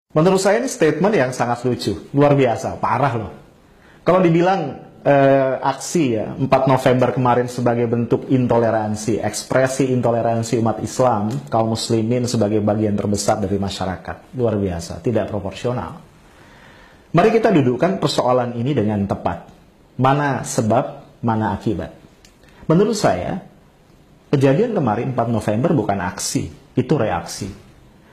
Menurut saya ini statement yang sangat lucu, luar biasa, parah loh. Kalau dibilang aksi ya 4 November kemarin sebagai bentuk intoleransi, ekspresi intoleransi umat Islam, kaum muslimin sebagai bagian terbesar dari masyarakat, luar biasa, tidak proporsional. Mari kita dudukkan persoalan ini dengan tepat. Mana sebab, mana akibat. Menurut saya, kejadian kemarin 4 November bukan aksi, itu reaksi.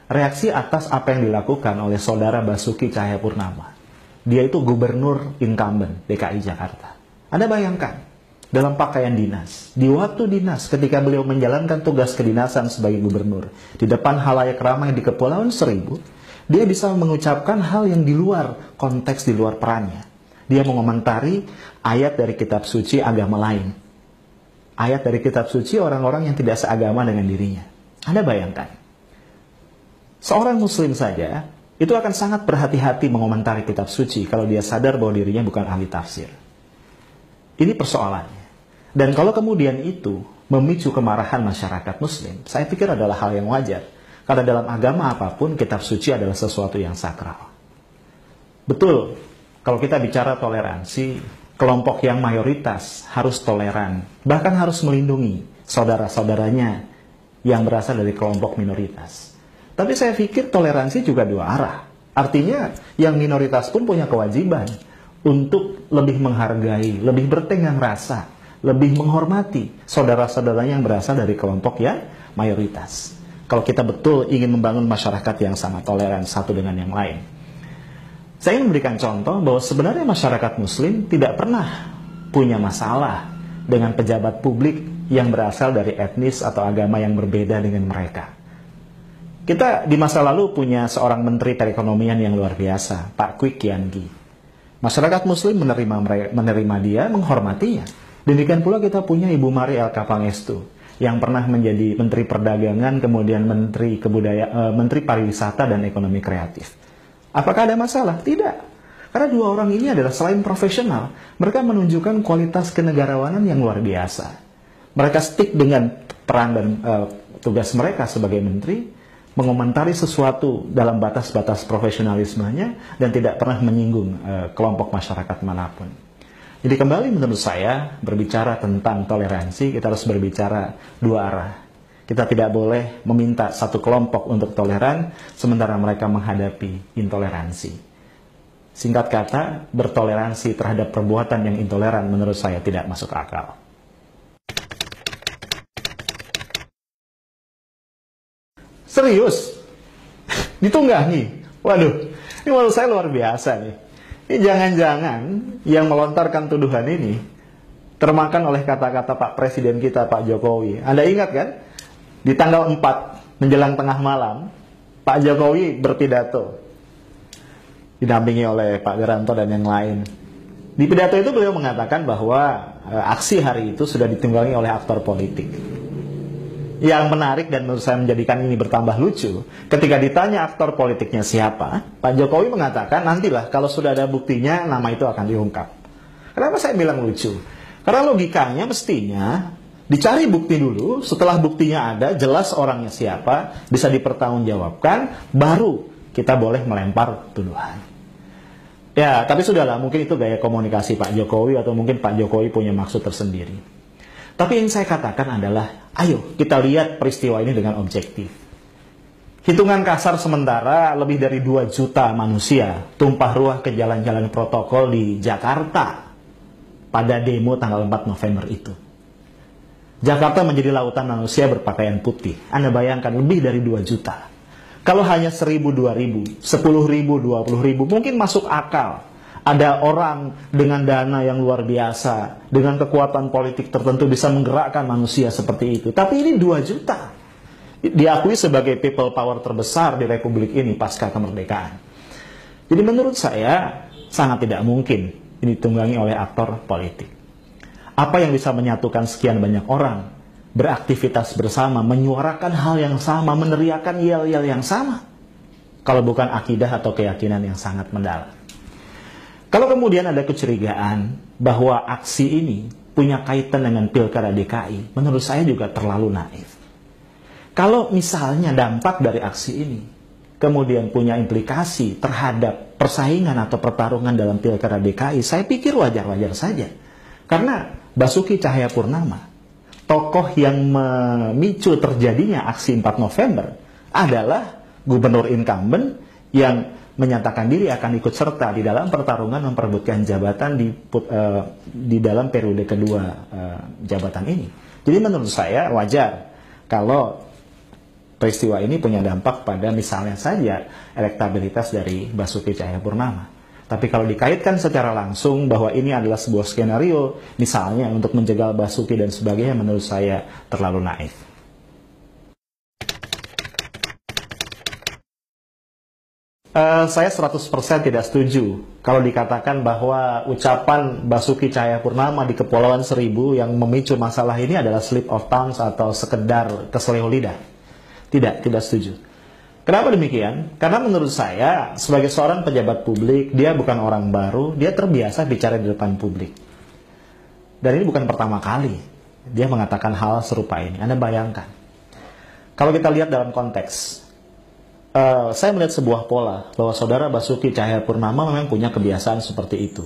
Reaksi atas apa yang dilakukan oleh saudara Basuki Cahayapurnama. Dia itu gubernur incumbent DKI Jakarta. Anda bayangkan, dalam pakaian dinas, di waktu dinas ketika beliau menjalankan tugas kedinasan sebagai gubernur, di depan halayak ramai di Kepulauan Seribu, dia bisa mengucapkan hal yang di luar konteks, di luar perannya. Dia mengomentari ayat dari kitab suci agama lain. Ayat dari kitab suci orang-orang yang tidak seagama dengan dirinya. Anda bayangkan. Seorang muslim saja itu akan sangat berhati-hati mengomentari kitab suci kalau dia sadar bahwa dirinya bukan ahli tafsir. Ini persoalannya. Dan kalau kemudian itu memicu kemarahan masyarakat muslim, saya pikir adalah hal yang wajar. Karena dalam agama apapun, kitab suci adalah sesuatu yang sakral. Betul, kalau kita bicara toleransi, kelompok yang mayoritas harus toleran, bahkan harus melindungi saudara-saudaranya yang berasal dari kelompok minoritas. Tapi saya pikir toleransi juga dua arah. Artinya yang minoritas pun punya kewajiban untuk lebih menghargai, lebih bertenggang rasa, lebih menghormati saudara-saudaranya yang berasal dari kelompok yang mayoritas. Kalau kita betul ingin membangun masyarakat yang sangat toleran satu dengan yang lain. Saya ingin memberikan contoh bahwa sebenarnya masyarakat muslim tidak pernah punya masalah dengan pejabat publik yang berasal dari etnis atau agama yang berbeda dengan mereka. Kita di masa lalu punya seorang menteri perekonomian yang luar biasa, Pak Kwik Kian Gi. Masyarakat muslim menerima dia, menghormatinya. Demikian pula kita punya Ibu Mari Elka Pangestu yang pernah menjadi Menteri Perdagangan, kemudian Menteri Pariwisata dan Ekonomi Kreatif. Apakah ada masalah? Tidak. Karena dua orang ini adalah selain profesional, mereka menunjukkan kualitas kenegarawanan yang luar biasa. Mereka stick dengan peran dan tugas mereka sebagai menteri, mengomentari sesuatu dalam batas-batas profesionalismenya dan tidak pernah menyinggung kelompok masyarakat manapun. Jadi kembali menurut saya, berbicara tentang toleransi, kita harus berbicara dua arah. Kita tidak boleh meminta satu kelompok untuk toleran, sementara mereka menghadapi intoleransi. Singkat kata, bertoleransi terhadap perbuatan yang intoleran menurut saya tidak masuk akal. Serius? Ditunggangi? Waduh, ini menurut saya luar biasa nih. Ini jangan-jangan yang melontarkan tuduhan ini termakan oleh kata-kata Pak Presiden kita, Pak Jokowi. Anda ingat kan? Di tanggal 4 menjelang tengah malam, Pak Jokowi berpidato didampingi oleh Pak Wiranto dan yang lain. Di pidato itu beliau mengatakan bahwa aksi hari itu sudah ditunggangi oleh aktor politik. Yang menarik dan menurut saya menjadikan ini bertambah lucu, ketika ditanya aktor politiknya siapa, Pak Jokowi mengatakan nantilah kalau sudah ada buktinya nama itu akan diungkap. Kenapa saya bilang lucu? Karena logikanya mestinya dicari bukti dulu, setelah buktinya ada, jelas orangnya siapa, bisa dipertanggungjawabkan, baru kita boleh melempar tuduhan. Ya, tapi sudahlah, mungkin itu gaya komunikasi Pak Jokowi atau mungkin Pak Jokowi punya maksud tersendiri. Tapi yang saya katakan adalah, ayo kita lihat peristiwa ini dengan objektif. Hitungan kasar sementara lebih dari 2 juta manusia tumpah ruah ke jalan-jalan protokol di Jakarta pada demo tanggal 4 November itu. Jakarta menjadi lautan manusia berpakaian putih. Anda bayangkan lebih dari 2 juta. Kalau hanya 1.000, 2.000, 10.000, 20.000 mungkin masuk akal. Ada orang dengan dana yang luar biasa, dengan kekuatan politik tertentu bisa menggerakkan manusia seperti itu. Tapi ini 2 juta. Diakui sebagai people power terbesar di Republik ini pasca kemerdekaan. Jadi menurut saya sangat tidak mungkin ini ditunggangi oleh aktor politik. Apa yang bisa menyatukan sekian banyak orang beraktivitas bersama, menyuarakan hal yang sama, meneriakan yel-yel yang sama, kalau bukan akidah atau keyakinan yang sangat mendalam. Kalau kemudian ada kecurigaan bahwa aksi ini punya kaitan dengan Pilkada DKI, menurut saya juga terlalu naif. Kalau misalnya dampak dari aksi ini kemudian punya implikasi terhadap persaingan atau pertarungan dalam Pilkada DKI, saya pikir wajar-wajar saja. Karena Basuki Cahayapurnama, tokoh yang memicu terjadinya aksi 4 November, adalah gubernur incumbent yang menyatakan diri akan ikut serta di dalam pertarungan memperebutkan jabatan di dalam periode kedua jabatan ini. Jadi menurut saya wajar kalau peristiwa ini punya dampak pada misalnya saja elektabilitas dari Basuki Cahayapurnama. Tapi kalau dikaitkan secara langsung bahwa ini adalah sebuah skenario, misalnya untuk menjegal Basuki dan sebagainya, menurut saya terlalu naif. Saya 100% tidak setuju kalau dikatakan bahwa ucapan Basuki Cahayapurnama di Kepulauan Seribu yang memicu masalah ini adalah slip of tongue atau sekedar keseleo lidah. Tidak setuju. Kenapa demikian? Karena menurut saya, sebagai seorang pejabat publik, dia bukan orang baru, dia terbiasa bicara di depan publik. Dan ini bukan pertama kali dia mengatakan hal serupa ini. Anda bayangkan. Kalau kita lihat dalam konteks, saya melihat sebuah pola bahwa saudara Basuki Cahayapurnama memang punya kebiasaan seperti itu.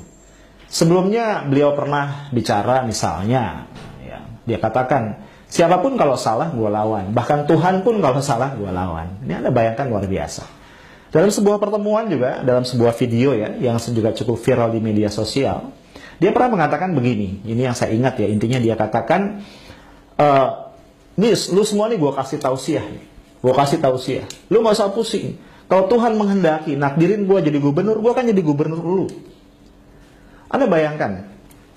Sebelumnya beliau pernah bicara misalnya, ya, dia katakan, siapapun kalau salah, gue lawan. Bahkan Tuhan pun kalau salah, gue lawan. Ini Anda bayangkan luar biasa. Dalam sebuah pertemuan juga, dalam sebuah video ya, yang juga cukup viral di media sosial, dia pernah mengatakan begini. Ini yang saya ingat ya, intinya dia katakan, Nis, lu semua nih gue kasih tausiah nih. Gue kasih tausiah. Lu gak usah pusing. Kalau Tuhan menghendaki, nakdirin gue jadi gubernur, gue akan jadi gubernur lu. Anda bayangkan,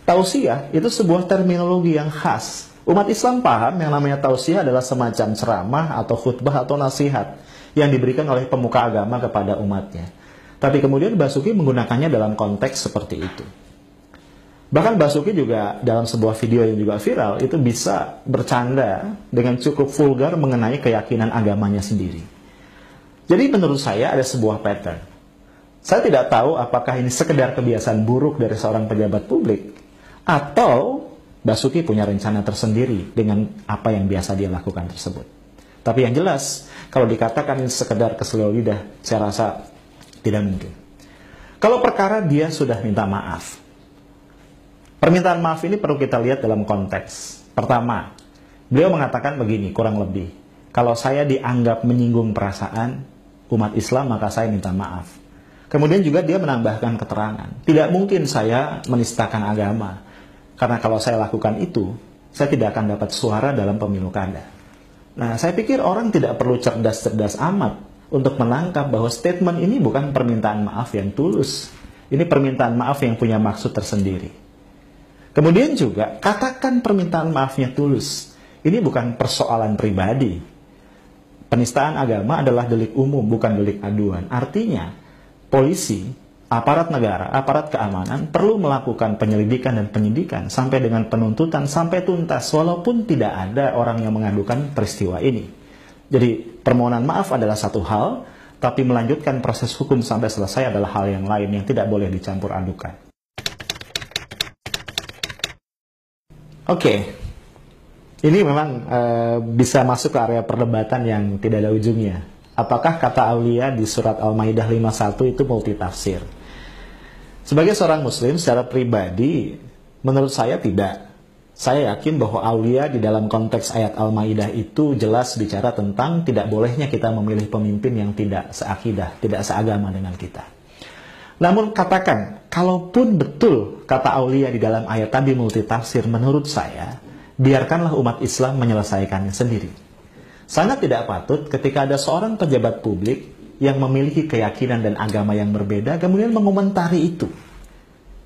tausiah itu sebuah terminologi yang khas. Umat Islam paham yang namanya tausiah adalah semacam ceramah atau khutbah atau nasihat yang diberikan oleh pemuka agama kepada umatnya. Tapi kemudian Basuki menggunakannya dalam konteks seperti itu. Bahkan Basuki juga dalam sebuah video yang juga viral itu bisa bercanda dengan cukup vulgar mengenai keyakinan agamanya sendiri. Jadi menurut saya ada sebuah pattern. Saya tidak tahu apakah ini sekedar kebiasaan buruk dari seorang pejabat publik atau Basuki punya rencana tersendiri dengan apa yang biasa dia lakukan tersebut. Tapi yang jelas, kalau dikatakan ini sekedar keseleo lidah, saya rasa tidak mungkin. Kalau perkara dia sudah minta maaf, permintaan maaf ini perlu kita lihat dalam konteks. Pertama, beliau mengatakan begini, kurang lebih, kalau saya dianggap menyinggung perasaan umat Islam, maka saya minta maaf. Kemudian juga dia menambahkan keterangan, tidak mungkin saya menistakan agama. Karena kalau saya lakukan itu, saya tidak akan dapat suara dalam pemilu kada. Nah, saya pikir orang tidak perlu cerdas-cerdas amat untuk menangkap bahwa statement ini bukan permintaan maaf yang tulus. Ini permintaan maaf yang punya maksud tersendiri. Kemudian juga, katakan permintaan maafnya tulus. Ini bukan persoalan pribadi. Penistaan agama adalah delik umum, bukan delik aduan. Artinya, polisi, aparat negara, aparat keamanan perlu melakukan penyelidikan dan penyidikan sampai dengan penuntutan, sampai tuntas, walaupun tidak ada orang yang mengadukan peristiwa ini. Jadi permohonan maaf adalah satu hal, tapi melanjutkan proses hukum sampai selesai adalah hal yang lain yang tidak boleh dicampur adukan. Oke, ini memang bisa masuk ke area perdebatan yang tidak ada ujungnya. Apakah kata Aulia di surat Al-Maidah 51 itu multitafsir? Sebagai seorang muslim secara pribadi, menurut saya tidak. Saya yakin bahwa Aulia di dalam konteks ayat Al-Maidah itu jelas bicara tentang tidak bolehnya kita memilih pemimpin yang tidak seakidah, tidak seagama dengan kita. Namun katakan, kalaupun betul kata Aulia di dalam ayat tadi multitafsir, menurut saya, biarkanlah umat Islam menyelesaikannya sendiri. Sangat tidak patut ketika ada seorang pejabat publik yang memiliki keyakinan dan agama yang berbeda, kemudian mengomentari itu.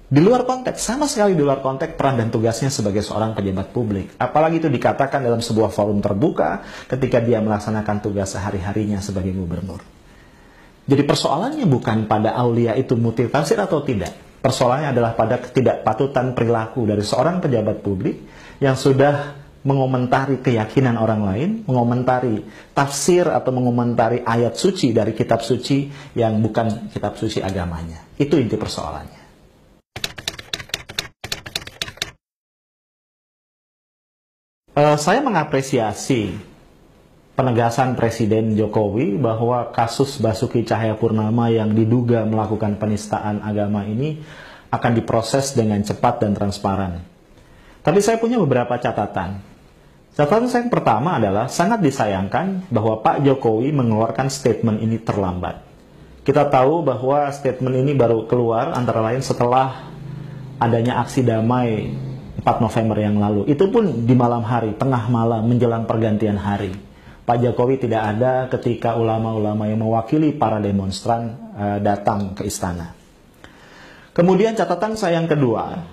Di luar konteks, sama sekali di luar konteks peran dan tugasnya sebagai seorang pejabat publik. Apalagi itu dikatakan dalam sebuah forum terbuka ketika dia melaksanakan tugas sehari-harinya sebagai gubernur. Jadi persoalannya bukan pada Aulia itu multitafsir atau tidak. Persoalannya adalah pada ketidakpatutan perilaku dari seorang pejabat publik yang sudah mengomentari keyakinan orang lain, mengomentari tafsir atau mengomentari ayat suci dari kitab suci yang bukan kitab suci agamanya. Itu inti persoalannya. Saya mengapresiasi penegasan Presiden Jokowi bahwa kasus Basuki Cahayapurnama yang diduga melakukan penistaan agama ini akan diproses dengan cepat dan transparan. Tapi saya punya beberapa catatan. Catatan saya yang pertama adalah sangat disayangkan bahwa Pak Jokowi mengeluarkan statement ini terlambat. Kita tahu bahwa statement ini baru keluar antara lain setelah adanya aksi damai 4 November yang lalu. Itu pun di malam hari, tengah malam menjelang pergantian hari. Pak Jokowi tidak ada ketika ulama-ulama yang mewakili para demonstran datang ke istana. Kemudian catatan saya yang kedua,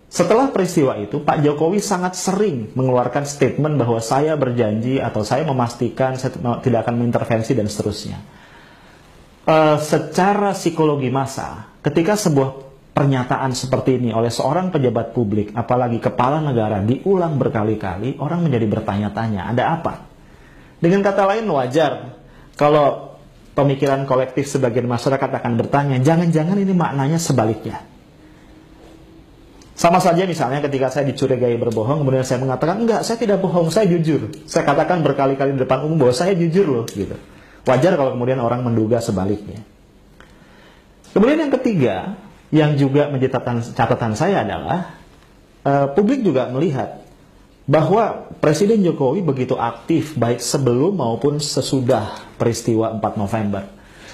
setelah peristiwa itu Pak Jokowi sangat sering mengeluarkan statement bahwa saya berjanji atau saya memastikan saya tidak akan mengintervensi dan seterusnya. Secara psikologi massa, ketika sebuah pernyataan seperti ini oleh seorang pejabat publik, apalagi kepala negara, diulang berkali-kali, orang menjadi bertanya-tanya, ada apa? Dengan kata lain, wajar kalau pemikiran kolektif sebagian masyarakat akan bertanya, jangan-jangan ini maknanya sebaliknya. Sama saja misalnya ketika saya dicurigai berbohong, kemudian saya mengatakan, enggak, saya tidak bohong, saya jujur. Saya katakan berkali-kali di depan umum bahwa saya jujur loh, gitu. Wajar kalau kemudian orang menduga sebaliknya. Kemudian yang ketiga, yang juga menjadi catatan saya adalah publik juga melihat bahwa Presiden Jokowi begitu aktif baik sebelum maupun sesudah peristiwa 4 November.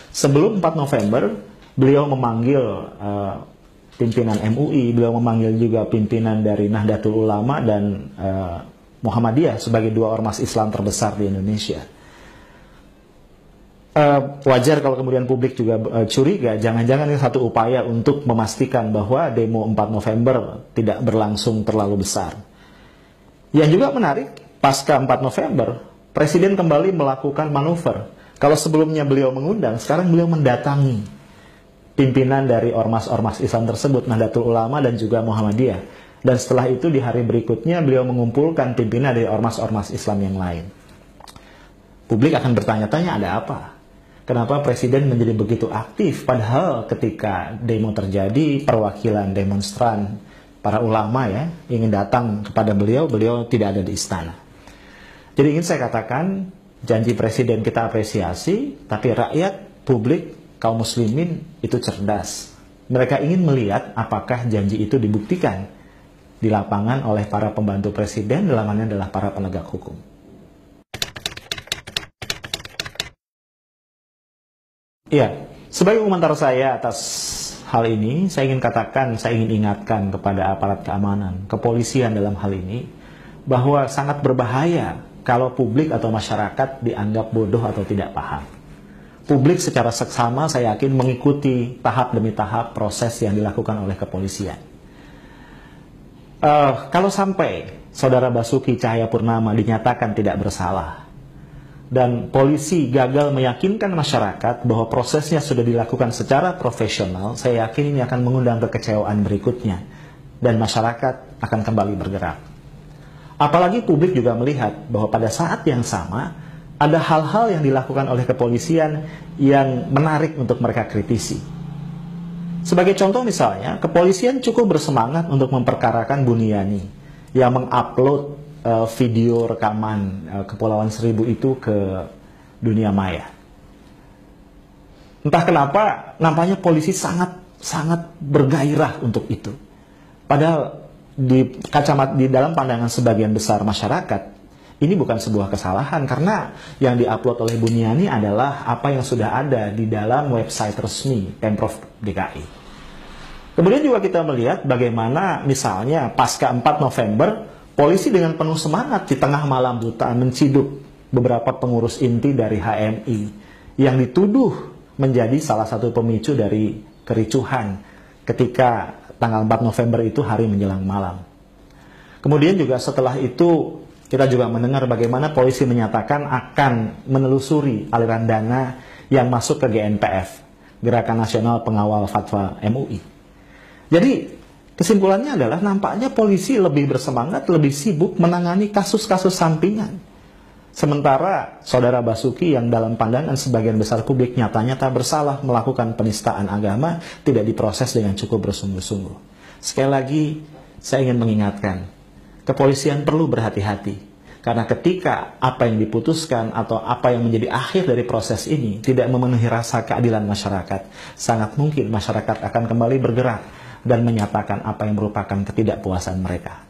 Sebelum 4 November, beliau memanggil pimpinan MUI, beliau memanggil juga pimpinan dari Nahdlatul Ulama dan Muhammadiyah sebagai dua ormas Islam terbesar di Indonesia. Wajar kalau kemudian publik juga curiga, jangan-jangan ini satu upaya untuk memastikan bahwa demo 4 November tidak berlangsung terlalu besar. Yang juga menarik, pasca 4 November, Presiden kembali melakukan manuver. Kalau sebelumnya beliau mengundang, sekarang beliau mendatangi pimpinan dari ormas-ormas Islam tersebut, Nahdlatul Ulama dan juga Muhammadiyah. Dan setelah itu di hari berikutnya beliau mengumpulkan pimpinan dari ormas-ormas Islam yang lain. Publik akan bertanya-tanya, ada apa? Kenapa Presiden menjadi begitu aktif? Padahal ketika demo terjadi, perwakilan demonstran, para ulama ya, ingin datang kepada beliau, beliau tidak ada di istana. Jadi ingin saya katakan, janji Presiden kita apresiasi, tapi rakyat, publik, kaum muslimin itu cerdas. Mereka ingin melihat apakah janji itu dibuktikan di lapangan oleh para pembantu Presiden, dalam hal ini adalah para penegak hukum. Iya, sebagai komentar saya atas hal ini, saya ingin katakan, saya ingin ingatkan kepada aparat keamanan, kepolisian dalam hal ini, bahwa sangat berbahaya kalau publik atau masyarakat dianggap bodoh atau tidak paham. Publik secara seksama saya yakin mengikuti tahap demi tahap proses yang dilakukan oleh kepolisian. Kalau sampai Saudara Basuki Cahayapurnama dinyatakan tidak bersalah, dan polisi gagal meyakinkan masyarakat bahwa prosesnya sudah dilakukan secara profesional, saya yakin ini akan mengundang kekecewaan berikutnya, dan masyarakat akan kembali bergerak. Apalagi publik juga melihat bahwa pada saat yang sama, ada hal-hal yang dilakukan oleh kepolisian yang menarik untuk mereka kritisi. Sebagai contoh misalnya, kepolisian cukup bersemangat untuk memperkarakan Buniani yang mengupload video rekaman Kepulauan Seribu itu ke dunia maya. Entah kenapa, nampaknya polisi sangat bergairah untuk itu. Padahal di dalam pandangan sebagian besar masyarakat, ini bukan sebuah kesalahan, karena yang diupload oleh Buniani adalah apa yang sudah ada di dalam website resmi Pemprov DKI. Kemudian juga kita melihat bagaimana misalnya pasca 4 November, polisi dengan penuh semangat di tengah malam buta menciduk beberapa pengurus inti dari HMI yang dituduh menjadi salah satu pemicu dari kericuhan ketika tanggal 4 November itu hari menjelang malam. Kemudian juga setelah itu kita juga mendengar bagaimana polisi menyatakan akan menelusuri aliran dana yang masuk ke GNPF, Gerakan Nasional Pengawal Fatwa MUI. Jadi kesimpulannya adalah nampaknya polisi lebih bersemangat, lebih sibuk menangani kasus-kasus sampingan. Sementara Saudara Basuki yang dalam pandangan sebagian besar publik nyatanya tak bersalah melakukan penistaan agama, tidak diproses dengan cukup bersungguh-sungguh. Sekali lagi, saya ingin mengingatkan, kepolisian perlu berhati-hati. Karena ketika apa yang diputuskan atau apa yang menjadi akhir dari proses ini tidak memenuhi rasa keadilan masyarakat, sangat mungkin masyarakat akan kembali bergerak dan menyatakan apa yang merupakan ketidakpuasan mereka.